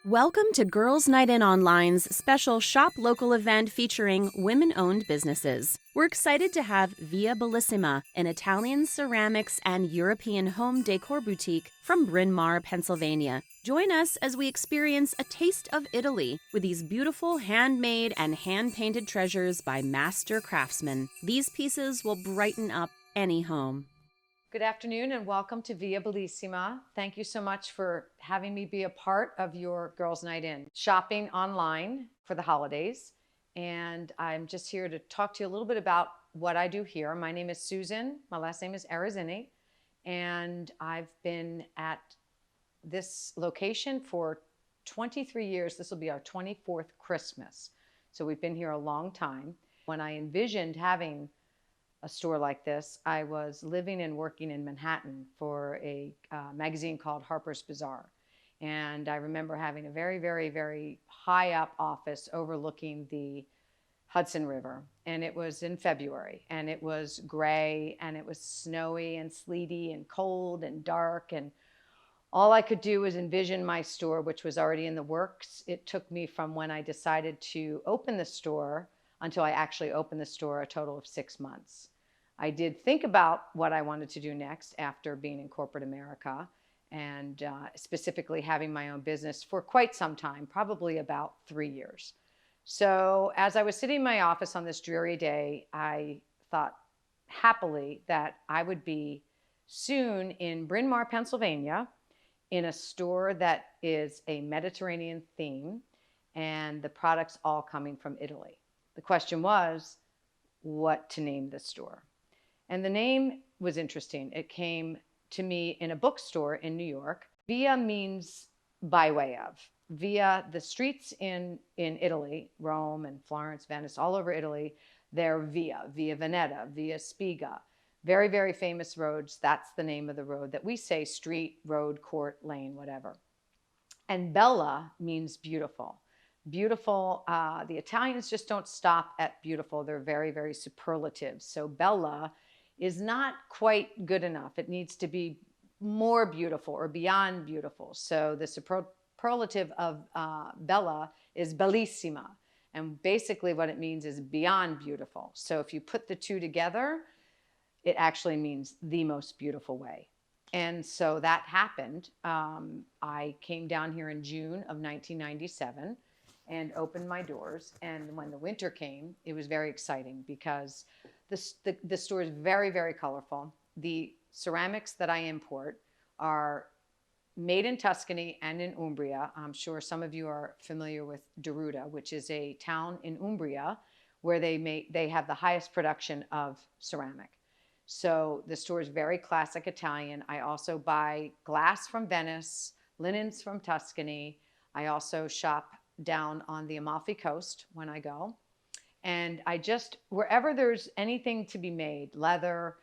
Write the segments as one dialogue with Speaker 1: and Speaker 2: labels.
Speaker 1: Welcome to Girls Night In Online's special Shop Local event featuring women-owned businesses. We're excited to have Via Bellissima, an Italian ceramics and European home decor boutique from Bryn Mawr, Pennsylvania. Join us as we experience a taste of Italy with these beautiful handmade and hand-painted treasures by master craftsmen. These pieces will brighten up any home.
Speaker 2: Good afternoon and welcome to Via Bellissima. Thank you so much for having me be a part of your Girls Night In. Shopping online for the holidays. And I'm just here to talk to you a little bit about what I do here. My name is Susan. My last name is Arazzini. And I've been at this location for 23 years. This will be our 24th Christmas. So we've been here a long time. When I envisioned having a store like this, I was living and working in Manhattan for a magazine called Harper's Bazaar. And I remember having a very, very, very high up office overlooking the Hudson River. And it was in February, and it was gray, and it was snowy and sleety and cold and dark. And all I could do was envision my store, which was already in the works. It took me from when I decided to open the store until I actually opened the store a total of 6 months. I did think about what I wanted to do next after being in corporate America and specifically having my own business for quite some time, probably about 3 years. So as I was sitting in my office on this dreary day, I thought happily that I would be soon in Bryn Mawr, Pennsylvania, in a store that is a Mediterranean theme and the products all coming from Italy. The question was, what to name the store? And the name was interesting. It came to me in a bookstore in New York. Via means by way of. Via, the streets in Italy, Rome and Florence, Venice, all over Italy, they're Via Veneta, Via Spiga. Very, very famous roads. That's the name of the road that we say street, road, court, lane, whatever. And Bella means beautiful. Beautiful, the Italians just don't stop at beautiful. They're very, very superlative. So Bella is not quite good enough. It needs to be more beautiful or beyond beautiful. So the superlative of Bella is Bellissima. And basically what it means is beyond beautiful. So if you put the two together, it actually means the most beautiful way. And so that happened. I came down here in June of 1997 and opened my doors. And when the winter came, it was very exciting because the store is very, very colorful. The ceramics that I import are made in Tuscany and in Umbria. I'm sure some of you are familiar with Deruta, which is a town in Umbria where they have the highest production of ceramic. So the store is very classic Italian. I also buy glass from Venice, linens from Tuscany. I also shop down on the Amalfi Coast when I go. And I just, wherever there's anything to be made, leather,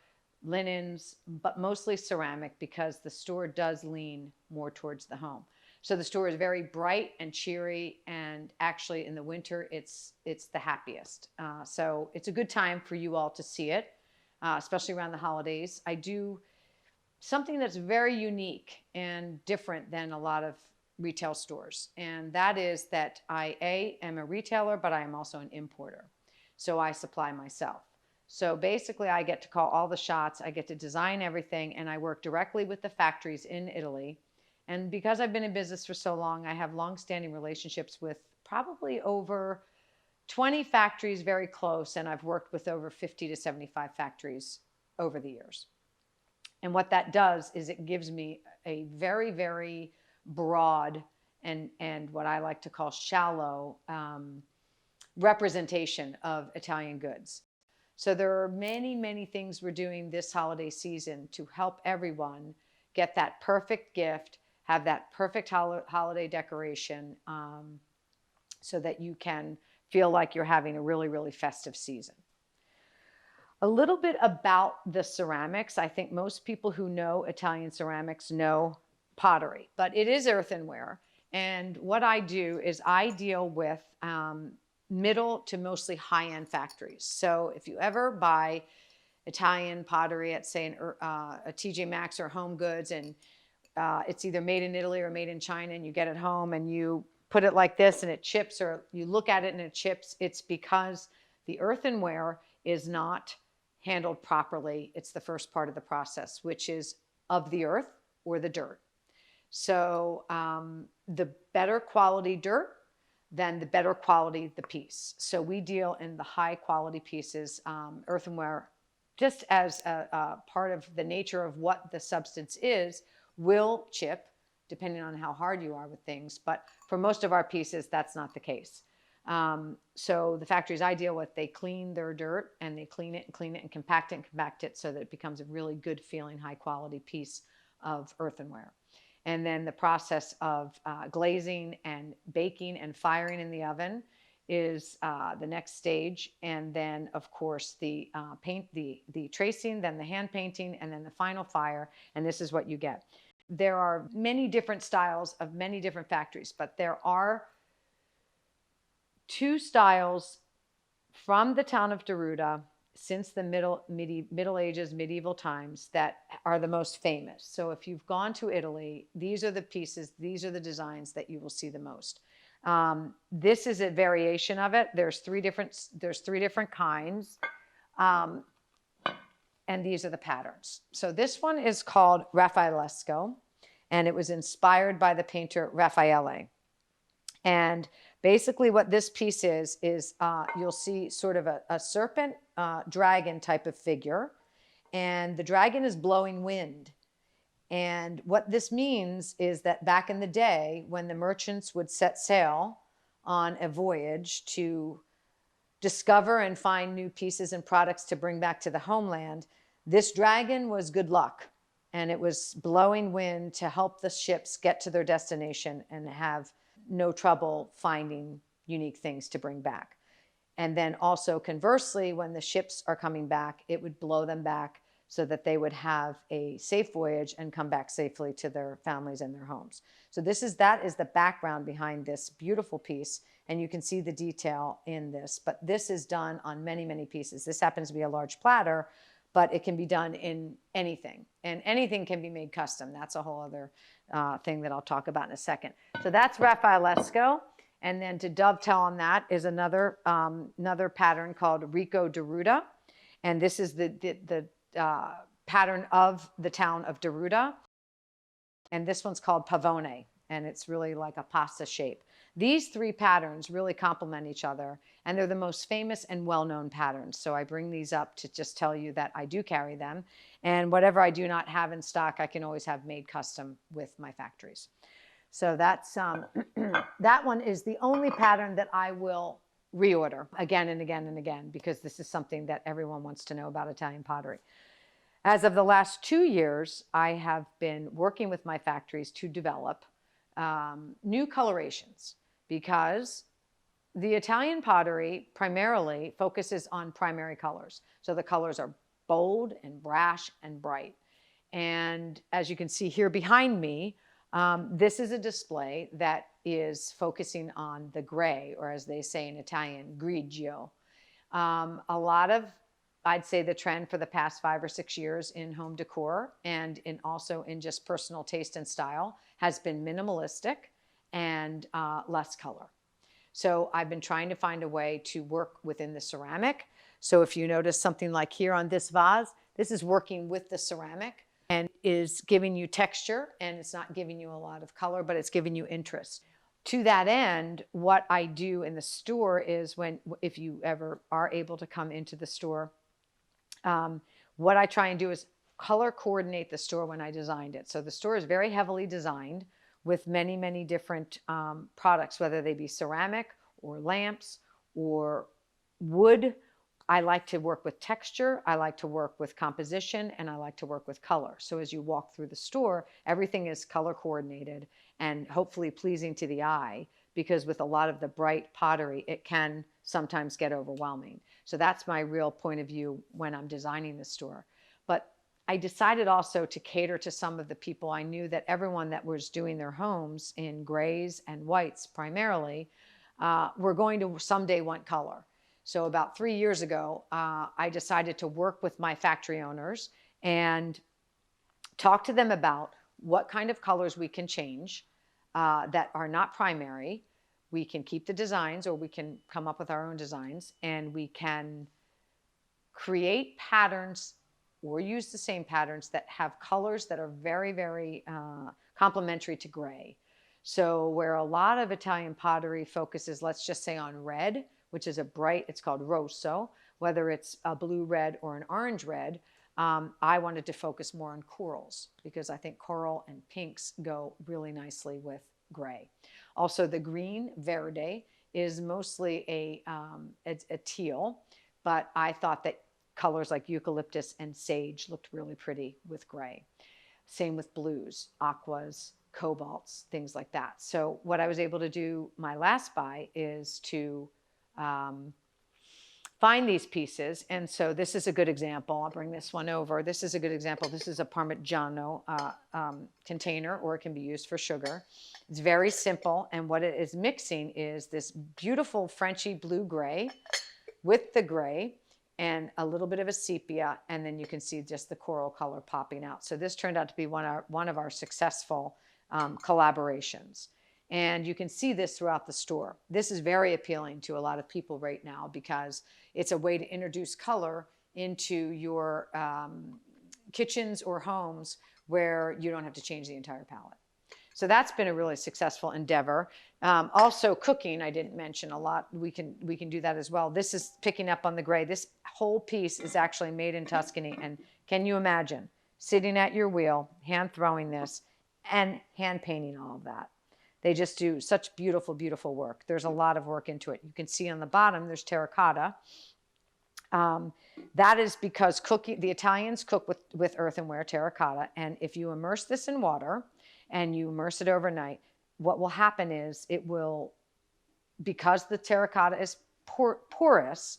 Speaker 2: linens, but mostly ceramic, because the store does lean more towards the home. So the store is very bright and cheery, and actually in the winter, it's the happiest. So it's a good time for you all to see it, especially around the holidays. I do something that's very unique and different than a lot of retail stores. And that is that I am a retailer, but I am also an importer. So I supply myself. So basically I get to call all the shots. I get to design everything, and I work directly with the factories in Italy. And because I've been in business for so long, I have long-standing relationships with probably over 20 factories very close. And I've worked with over 50 to 75 factories over the years. And what that does is it gives me a very, very broad and what I like to call shallow representation of Italian goods. So there are many, many things we're doing this holiday season to help everyone get that perfect gift, have that perfect holiday decoration, so that you can feel like you're having a really, really festive season. A little bit about the ceramics. I think most people who know Italian ceramics know pottery, but it is earthenware. And what I do is I deal with middle to mostly high-end factories. So if you ever buy Italian pottery at, say, a TJ Maxx or Home Goods, and it's either made in Italy or made in China, and you get it home and you put it like this and it chips, or you look at it and it chips, it's because the earthenware is not handled properly. It's the first part of the process, which is of the earth or the dirt. So the better quality dirt, then the better quality the piece. So we deal in the high quality pieces. Earthenware, just as a part of the nature of what the substance is, will chip depending on how hard you are with things. But for most of our pieces, that's not the case. So the factories I deal with, they clean their dirt and they clean it and compact it so that it becomes a really good feeling, high quality piece of earthenware. And then the process of glazing and baking and firing in the oven is the next stage. And then of course the the tracing, then the hand painting, and then the final fire. And this is what you get. There are many different styles of many different factories, but there are two styles from the town of Deruta since the Middle Ages, medieval times, that are the most famous. So if you've gone to Italy, these are the pieces, these are the designs that you will see the most. This is a variation of it. There's three different kinds. And these are the patterns. So this one is called Raphaelesco, and it was inspired by the painter Raphaele. And basically what this piece is you'll see sort of a serpent dragon type of figure, and the dragon is blowing wind. And what this means is that back in the day, when the merchants would set sail on a voyage to discover and find new pieces and products to bring back to the homeland, this dragon was good luck, and it was blowing wind to help the ships get to their destination and have no trouble finding unique things to bring back. And then also conversely, when the ships are coming back, it would blow them back so that they would have a safe voyage and come back safely to their families and their homes. So that is the background behind this beautiful piece. And you can see the detail in this, but this is done on many, many pieces. This happens to be a large platter, but it can be done in anything, and anything can be made custom. That's a whole other thing that I'll talk about in a second. So that's Raphaelesco. And then to dovetail on that is another pattern called Rico Deruta. And this is the pattern of the town of Deruta. And this one's called Pavone, and it's really like a pasta shape. These three patterns really complement each other, and they're the most famous and well-known patterns. So I bring these up to just tell you that I do carry them, and whatever I do not have in stock, I can always have made custom with my factories. So that's that one is the only pattern that I will reorder again and again and again, because this is something that everyone wants to know about Italian pottery. As of the last 2 years, I have been working with my factories to develop new colorations, because the Italian pottery primarily focuses on primary colors. So the colors are bold and brash and bright. And as you can see here behind me, this is a display that is focusing on the gray, or as they say in Italian, grigio. A lot of, I'd say, the trend for the past 5 or 6 years in home decor and also in just personal taste and style has been minimalistic and less color. So I've been trying to find a way to work within the ceramic. So if you notice something like here on this vase, this is working with the ceramic and is giving you texture, and it's not giving you a lot of color, but it's giving you interest. To that end, what I do in the store is if you ever are able to come into the store, what I try and do is color coordinate the store when I designed it. So the store is very heavily designed with many, many different products, whether they be ceramic or lamps or wood. I like to work with texture, I like to work with composition, and I like to work with color. So as you walk through the store, everything is color coordinated and hopefully pleasing to the eye, because with a lot of the bright pottery, it can sometimes get overwhelming. So that's my real point of view when I'm designing the store. But I decided also to cater to some of the people. I knew that everyone that was doing their homes in grays and whites primarily were going to someday want color. So about 3 years ago, I decided to work with my factory owners and talk to them about what kind of colors we can change that are not primary. We can keep the designs, or we can come up with our own designs, and we can create patterns or use the same patterns that have colors that are very, very complementary to gray. So where a lot of Italian pottery focuses, let's just say, on red, which is a bright, it's called rosso, whether it's a blue red or an orange red, I wanted to focus more on corals, because I think coral and pinks go really nicely with gray. Also, the green verde is mostly a teal, but I thought that colors like eucalyptus and sage looked really pretty with gray. Same with blues, aquas, cobalts, things like that. So what I was able to do my last buy is to find these pieces. And so this is a good example. I'll bring this one over. This is a good example. This is a Parmigiano container, or it can be used for sugar. It's very simple. And what it is mixing is this beautiful Frenchy blue gray with the gray and a little bit of a sepia. And then you can see just the coral color popping out. So this turned out to be one of our successful collaborations. And you can see this throughout the store. This is very appealing to a lot of people right now, because it's a way to introduce color into your kitchens or homes where you don't have to change the entire palette. So that's been a really successful endeavor. Also cooking, I didn't mention a lot. We can do that as well. This is picking up on the gray. This whole piece is actually made in Tuscany. And can you imagine sitting at your wheel, hand throwing this, and hand painting all of that? They just do such beautiful, beautiful work. There's a lot of work into it. You can see on the bottom, there's terracotta. That is because the Italians cook with earthenware, terracotta. And if you immerse this in water and you immerse it overnight, what will happen is it will, because the terracotta is porous,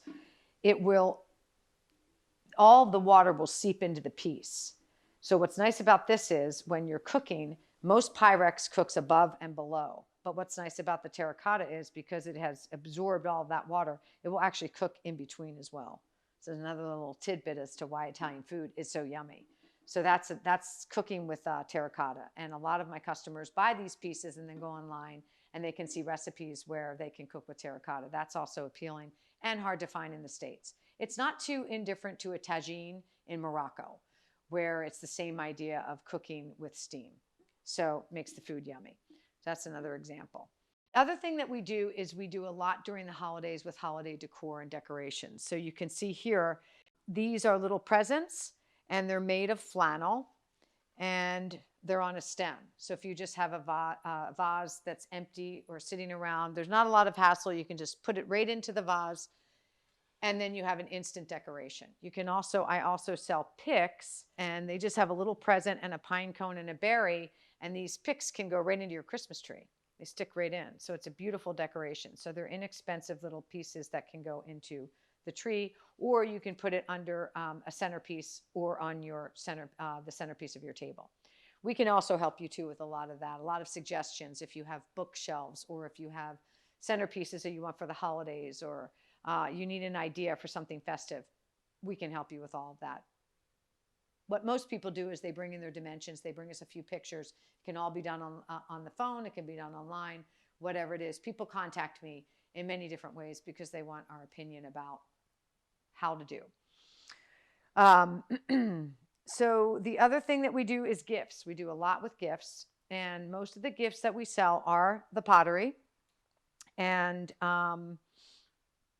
Speaker 2: all the water will seep into the piece. So what's nice about this is when you're cooking, most Pyrex cooks above and below. But what's nice about the terracotta is because it has absorbed all of that water, it will actually cook in between as well. So another little tidbit as to why Italian food is so yummy. So that's cooking with terracotta. And a lot of my customers buy these pieces and then go online and they can see recipes where they can cook with terracotta. That's also appealing and hard to find in the States. It's not too indifferent to a tagine in Morocco, where it's the same idea of cooking with steam. So makes the food yummy. That's another example. Other thing that we do is we do a lot during the holidays with holiday decor and decorations. So you can see here, these are little presents and they're made of flannel and they're on a stem. So if you just have a vase that's empty or sitting around, there's not a lot of hassle. You can just put it right into the vase and then you have an instant decoration. I also sell picks, and they just have a little present and a pine cone and a berry, and these picks can go right into your Christmas tree. They stick right in. So it's a beautiful decoration. So they're inexpensive little pieces that can go into the tree, or you can put it under a centerpiece or on your the centerpiece of your table. We can also help you too with a lot of that, a lot of suggestions if you have bookshelves or if you have centerpieces that you want for the holidays, or you need an idea for something festive. We can help you with all of that. What most people do is they bring in their dimensions. They bring us a few pictures. It can all be done on the phone. It can be done online, whatever it is. People contact me in many different ways because they want our opinion about how to do. So the other thing that we do is gifts. We do a lot with gifts. And most of the gifts that we sell are the pottery. And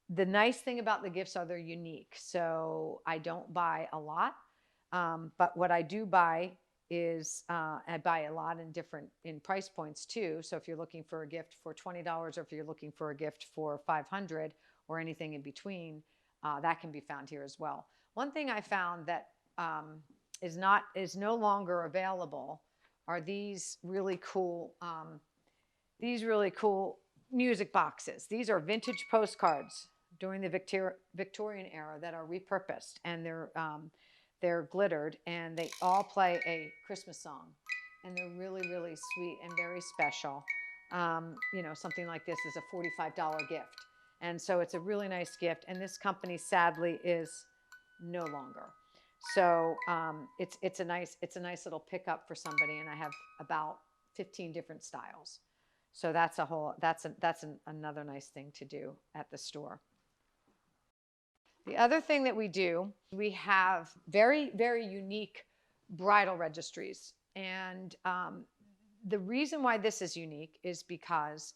Speaker 2: the nice thing about the gifts are they're unique. So I don't buy a lot. But what I do buy is I buy a lot in price points too. So if you're looking for a gift for $20, or if you're looking for a gift for $500 or anything in between, that can be found here as well. One thing I found that is no longer available are these really cool music boxes. These are vintage postcards during the Victorian era that are repurposed, and they're glittered, and they all play a Christmas song, and they're really, really sweet and very special. Something like this is a $45 gift, and so it's a really nice gift. And this company sadly is no longer. So it's a nice little pickup for somebody, and I have about 15 different styles. So that's another nice thing to do at the store. The other thing that we do, we have very, very unique bridal registries. And the reason why this is unique is because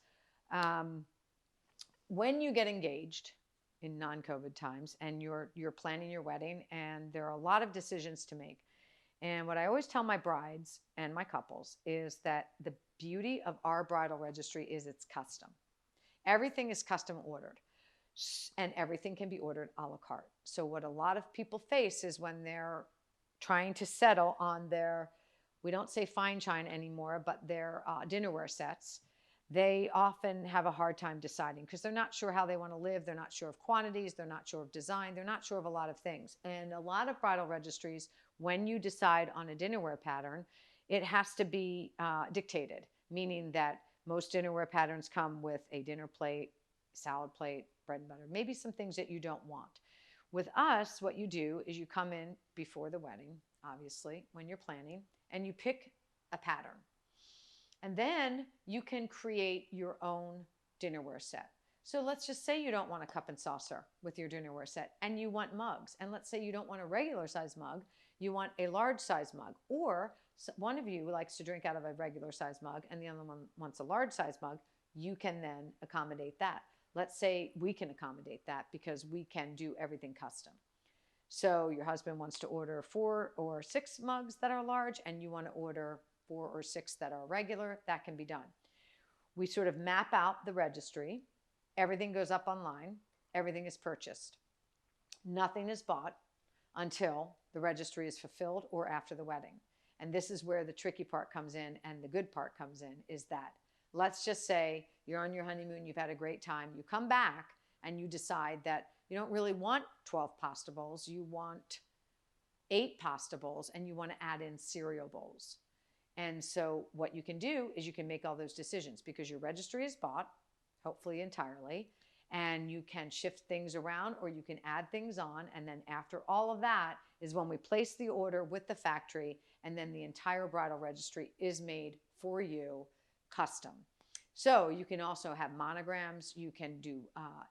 Speaker 2: when you get engaged in non-COVID times and you're planning your wedding, and there are a lot of decisions to make. And what I always tell my brides and my couples is that the beauty of our bridal registry is it's custom. Everything is custom ordered, and everything can be ordered a la carte. So what a lot of people face is when they're trying to settle on their, we don't say fine china anymore, but their dinnerware sets, they often have a hard time deciding because they're not sure how they want to live. They're not sure of quantities. They're not sure of design. They're not sure of a lot of things. And a lot of bridal registries, when you decide on a dinnerware pattern, it has to be dictated, meaning that most dinnerware patterns come with a dinner plate, salad plate, bread and butter, maybe some things that you don't want. With us, what you do is you come in before the wedding, obviously, when you're planning, and you pick a pattern. And then you can create your own dinnerware set. So let's just say you don't want a cup and saucer with your dinnerware set, and you want mugs. And let's say you don't want a regular size mug, you want a large size mug. Or one of you likes to drink out of a regular size mug and the other one wants a large size mug. You can then accommodate that. Let's say we can accommodate that because we can do everything custom. So your husband wants to order 4 or 6 mugs that are large, and you want to order 4 or 6 that are regular. That can be done. We sort of map out the registry. Everything goes up online. Everything is purchased. Nothing is bought until the registry is fulfilled or after the wedding. And this is where the tricky part comes in, and the good part comes in, is that let's just say you're on your honeymoon, you've had a great time, you come back and you decide that you don't really want 12 pasta bowls, you want 8 pasta bowls, and you want to add in cereal bowls. And so what you can do is you can make all those decisions because your registry is bought, hopefully entirely, and you can shift things around or you can add things on. And then after all of that is when we place the order with the factory, and then the entire bridal registry is made for you custom. So you can also have monograms. You can do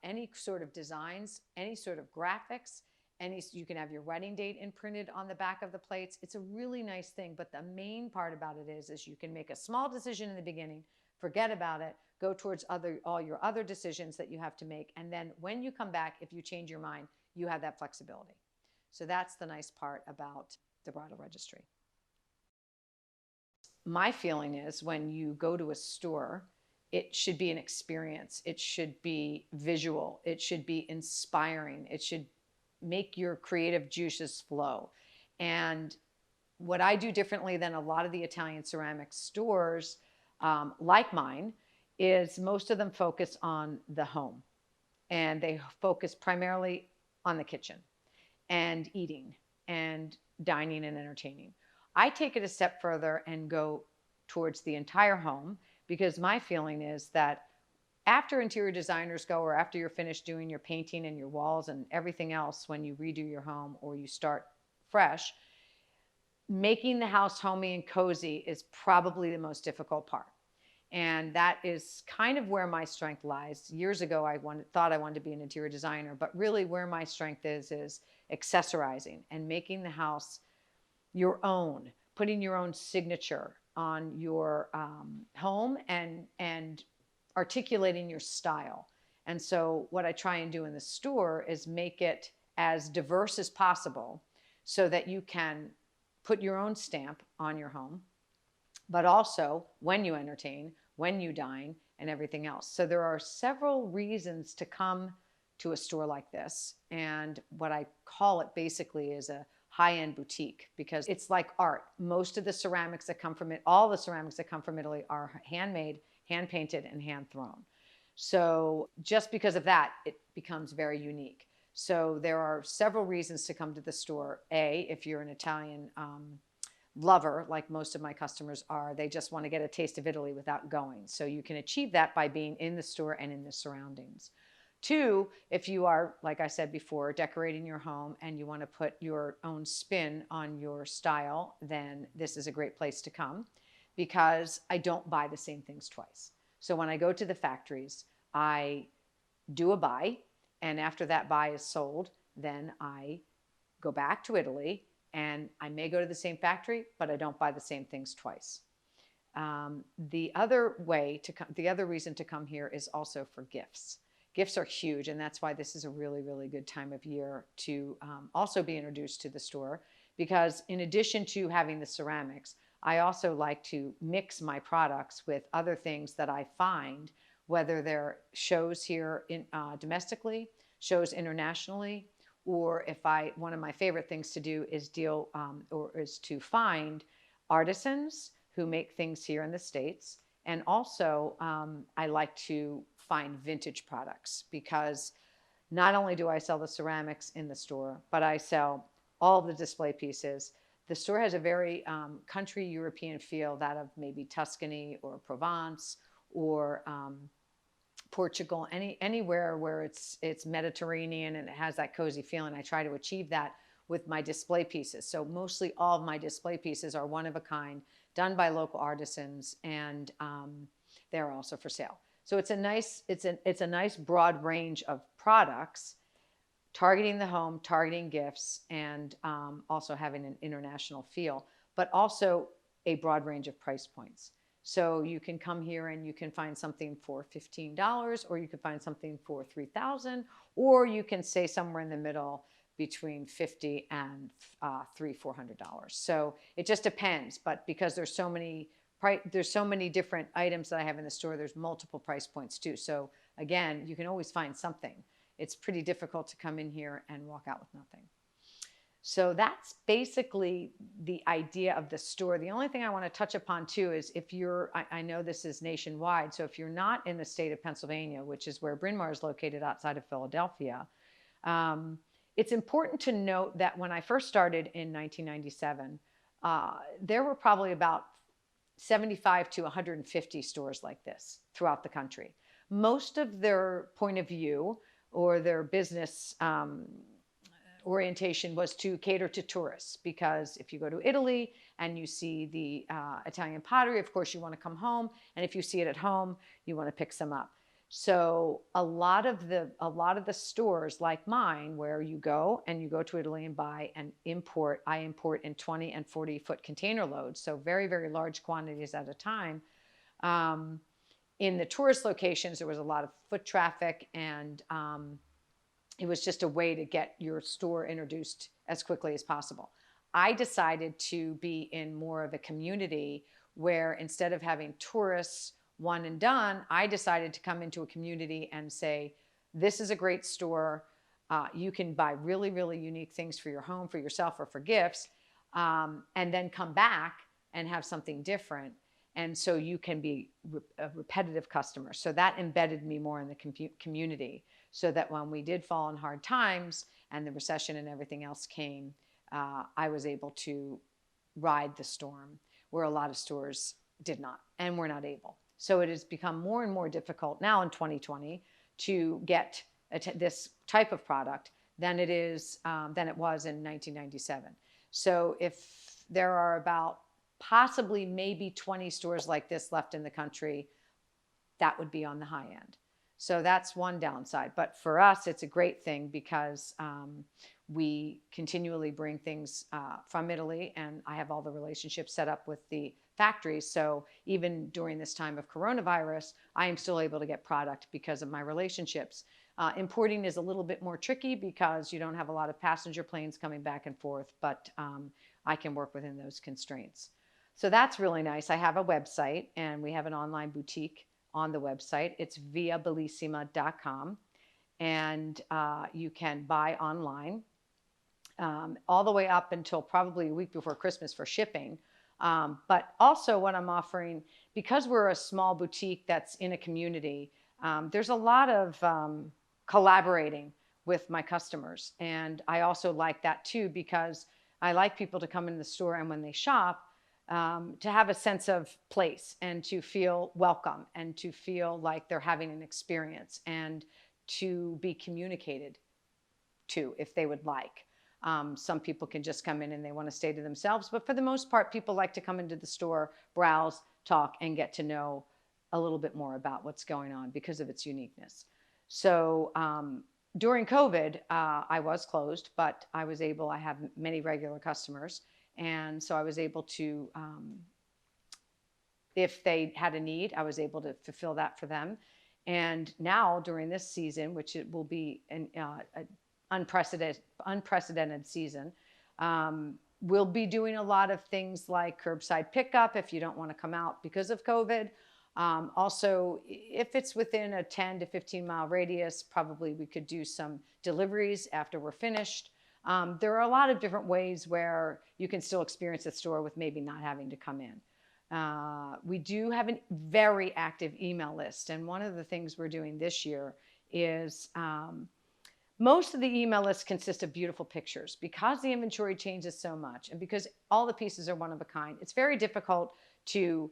Speaker 2: any sort of designs, any sort of graphics. You can have your wedding date imprinted on the back of the plates. It's a really nice thing. But the main part about it is you can make a small decision in the beginning, forget about it, go towards all your other decisions that you have to make. And then when you come back, if you change your mind, you have that flexibility. So that's the nice part about the bridal registry. My feeling is when you go to a store, it should be an experience. It should be visual. It should be inspiring. It should make your creative juices flow. And what I do differently than a lot of the Italian ceramic stores like mine is most of them focus on the home, and they focus primarily on the kitchen and eating and dining and entertaining. I take it a step further and go towards the entire home, because my feeling is that after interior designers go, or after you're finished doing your painting and your walls and everything else, when you redo your home or you start fresh, making the house homey and cozy is probably the most difficult part. And that is kind of where my strength lies. Years ago, I thought I wanted to be an interior designer, but really where my strength is accessorizing and making the house your own, putting your own signature on your home and articulating your style. And so what I try and do in the store is make it as diverse as possible so that you can put your own stamp on your home, but also when you entertain, when you dine, and everything else. So there are several reasons to come to a store like this. And what I call it basically is a high-end boutique, because it's like art. Most of the ceramics that come from it, all the ceramics that come from Italy are handmade, hand-painted, and hand-thrown. So just because of that, it becomes very unique. So there are several reasons to come to the store. A, if you're an Italian lover, like most of my customers are, they just want to get a taste of Italy without going. So you can achieve that by being in the store and in the surroundings. Two, if you are, like I said before, decorating your home and you want to put your own spin on your style, then this is a great place to come, because I don't buy the same things twice. So when I go to the factories, I do a buy, and after that buy is sold, then I go back to Italy, and I may go to the same factory, but I don't buy the same things twice. The other reason to come here is also for gifts. Gifts are huge, and that's why this is a really, really good time of year to also be introduced to the store, because in addition to having the ceramics, I also like to mix my products with other things that I find, whether they're shows here domestically, shows internationally, or one of my favorite things to do is is to find artisans who make things here in the States. And also, I like to find vintage products, because not only do I sell the ceramics in the store, but I sell all the display pieces. The store has a very country European feel, that of maybe Tuscany or Provence or Portugal, anywhere where it's Mediterranean and it has that cozy feeling. I try to achieve that with my display pieces. So mostly all of my display pieces are one of a kind, done by local artisans, and they're also for sale. So it's a nice broad range of products, targeting the home, targeting gifts, and also having an international feel, but also a broad range of price points. So you can come here and you can find something for $15, or you can find something for $3,000, or you can stay somewhere in the middle between $50 and $400. So it just depends. But because there's so many different items that I have in the store, there's multiple price points too. So again, you can always find something. It's pretty difficult to come in here and walk out with nothing. So that's basically the idea of the store. The only thing I want to touch upon too is, if I know this is nationwide, so if you're not in the state of Pennsylvania, which is where Bryn Mawr is located outside of Philadelphia, it's important to note that when I first started in 1997, there were probably about 75 to 150 stores like this throughout the country. Most of their point of view or their business orientation was to cater to tourists, because if you go to Italy and you see the Italian pottery, of course you want to come home, and if you see it at home, you want to pick some up. So a lot of the stores like mine, where you go to Italy and buy and import, I import in 20 and 40-foot container loads, so very, very large quantities at a time. In the tourist locations, there was a lot of foot traffic, and it was just a way to get your store introduced as quickly as possible. I decided to be in more of a community where, instead of having tourists one and done, I decided to come into a community and say, this is a great store. You can buy really, really unique things for your home, for yourself, or for gifts, and then come back and have something different. And so you can be a repetitive customer. So that embedded me more in the community, so that when we did fall in hard times and the recession and everything else came, I was able to ride the storm, where a lot of stores did not and were not able. So it has become more and more difficult now in 2020 to get this type of product than it was in 1997. So if there are about possibly maybe 20 stores like this left in the country, that would be on the high end. So that's one downside. But for us, it's a great thing, because we continually bring things from Italy, and I have all the relationships set up with the factories. So even during this time of coronavirus, I am still able to get product because of my relationships. Importing is a little bit more tricky, because you don't have a lot of passenger planes coming back and forth, but I can work within those constraints. So that's really nice. I have a website, and we have an online boutique on the website. It's viabellissima.com, and you can buy online all the way up until probably a week before Christmas for shipping. But also what I'm offering, because we're a small boutique that's in a community, there's a lot of collaborating with my customers. And I also like that too, because I like people to come in the store, and when they shop, to have a sense of place, and to feel welcome, and to feel like they're having an experience, and to be communicated to if they would like. Some people can just come in and they want to stay to themselves, but for the most part, people like to come into the store, browse, talk, and get to know a little bit more about what's going on because of its uniqueness. So during COVID, I was closed, but I have many regular customers. And so I was able to, if they had a need, I was able to fulfill that for them. And now during this season, which it will be an unprecedented season, we'll be doing a lot of things like curbside pickup if you don't want to come out because of COVID. Also, if it's within a 10 to 15 mile radius, probably we could do some deliveries after we're finished. There are a lot of different ways where you can still experience the store with maybe not having to come in. We do have a very active email list. And one of the things we're doing this year is most of the email lists consist of beautiful pictures. Because the inventory changes so much and because all the pieces are one of a kind, it's very difficult to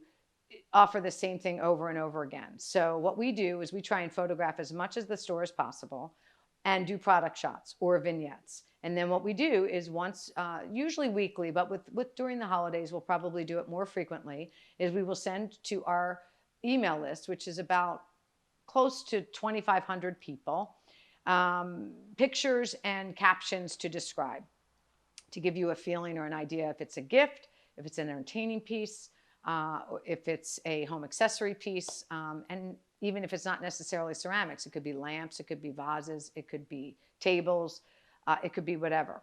Speaker 2: offer the same thing over and over again. So what we do is we try and photograph as much as the store as possible and do product shots or vignettes. And then what we do is once, usually weekly, but with during the holidays, we'll probably do it more frequently, is we will send to our email list, which is about close to 2,500 people, pictures and captions to describe, to give you a feeling or an idea if it's a gift, if it's an entertaining piece, or if it's a home accessory piece, and even if it's not necessarily ceramics, it could be lamps, it could be vases, it could be tables, it could be whatever.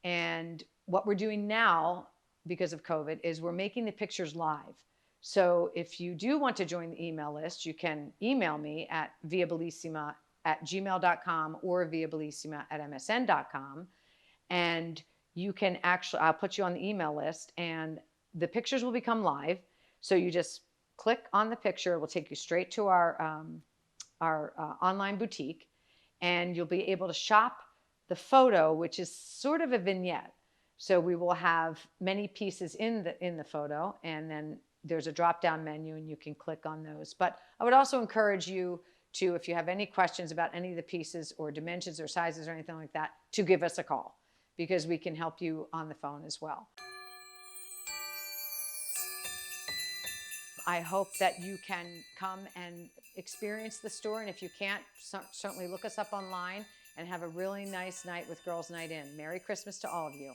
Speaker 2: And what we're doing now, because of COVID, is we're making the pictures live. So if you do want to join the email list, you can email me at viabellissima@gmail.com or viabellissima@msn.com. And you can actually, I'll put you on the email list and the pictures will become live. So you just click on the picture. It will take you straight to our online boutique, and you'll be able to shop the photo, which is sort of a vignette. So we will have many pieces in the photo, and then there's a drop-down menu, and you can click on those. But I would also encourage you to, if you have any questions about any of the pieces or dimensions or sizes or anything like that, to give us a call, because we can help you on the phone as well. I hope that you can come and experience the store. And if you can't, certainly look us up online and have a really nice night with Girls Night In. Merry Christmas to all of you.